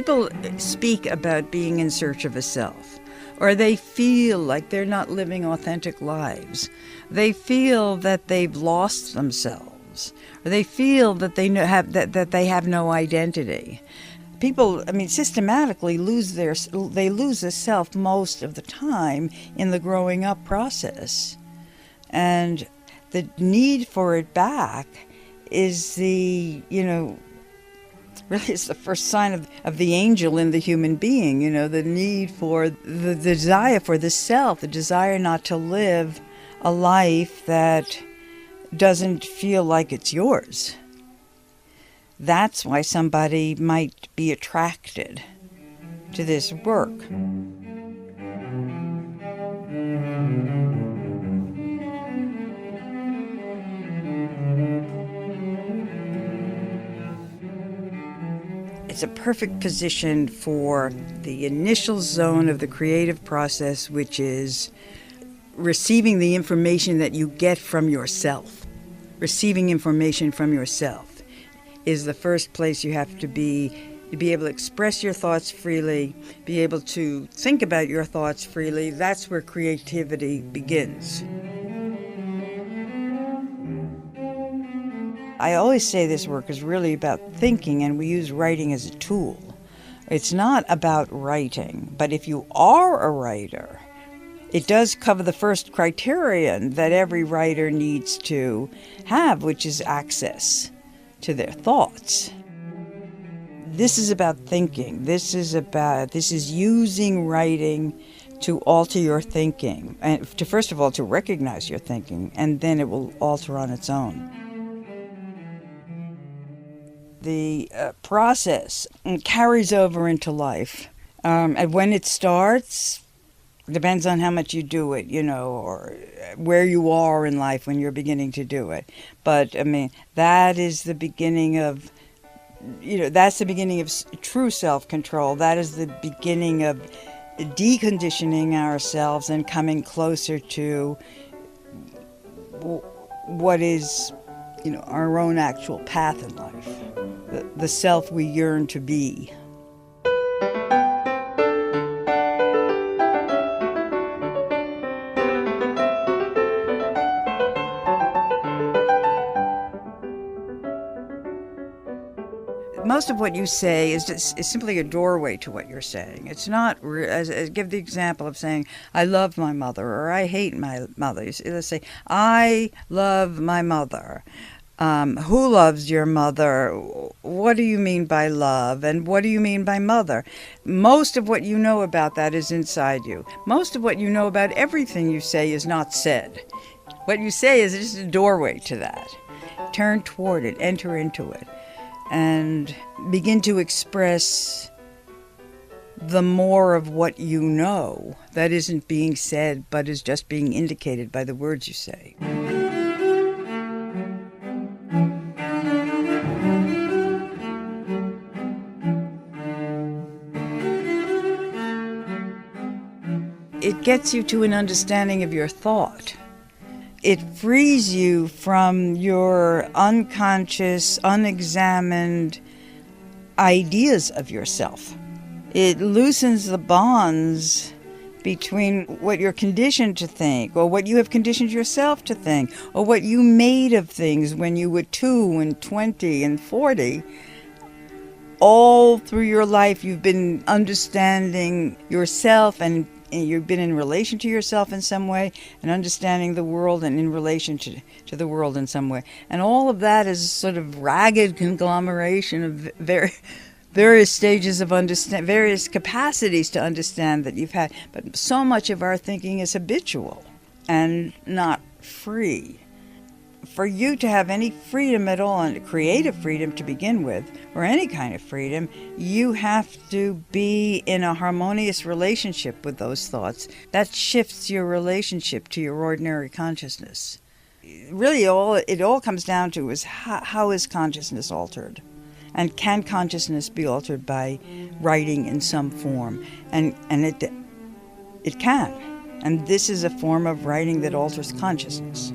people speak about being in search of a self, or they feel like they're not living authentic lives. They feel that they've lost themselves, or they feel that they have no identity. People, systematically lose the self most of the time in the growing up process. And the need for it back is really it's the first sign of the angel in the human being, the need for the desire for the self, the desire not to live a life that doesn't feel like it's yours. That's why somebody might be attracted to this work. It's a perfect position for the initial zone of the creative process, which is receiving the information that you get from yourself. Receiving information from yourself is the first place you have to be able to express your thoughts freely, be able to think about your thoughts freely. That's where creativity begins. I always say this work is really about thinking, and we use writing as a tool. It's not about writing, but if you are a writer, it does cover the first criterion that every writer needs to have, which is access to their thoughts. This is about thinking. This is using writing to alter your thinking, and to first of all to recognize your thinking, and then it will alter on its own. The process carries over into life, and when it starts, depends on how much you do it, or where you are in life when you're beginning to do it. But that is the beginning of, that's the beginning of true self-control. That is the beginning of deconditioning ourselves and coming closer to what is, our own actual path in life, the self we yearn to be. Most of what you say is simply a doorway to what you're saying. It's not, give the example of saying, I love my mother, or I hate my mother. Let's say, I love my mother. Who loves your mother? What do you mean by love? And what do you mean by mother? Most of what you know about that is inside you. Most of what you know about everything you say is not said. What you say is just a doorway to that. Turn toward it, enter into it, and begin to express the more of what you know that isn't being said but is just being indicated by the words you say. It gets you to an understanding of your thought. It frees you from your unconscious, unexamined ideas of yourself. It loosens the bonds between what you're conditioned to think, or what you have conditioned yourself to think, or what you made of things when you were 2 and 20 and 40. All through your life, you've been understanding yourself, and you've been in relation to yourself in some way, and understanding the world and in relation to the world in some way. And all of that is sort of ragged conglomeration of various stages of various capacities to understand that you've had. But so much of our thinking is habitual and not free. For you to have any freedom at all, and creative freedom to begin with, or any kind of freedom, you have to be in a harmonious relationship with those thoughts. That shifts your relationship to your ordinary consciousness. Really, it all comes down to is how is consciousness altered? And can consciousness be altered by writing in some form? And it can. And this is a form of writing that alters consciousness.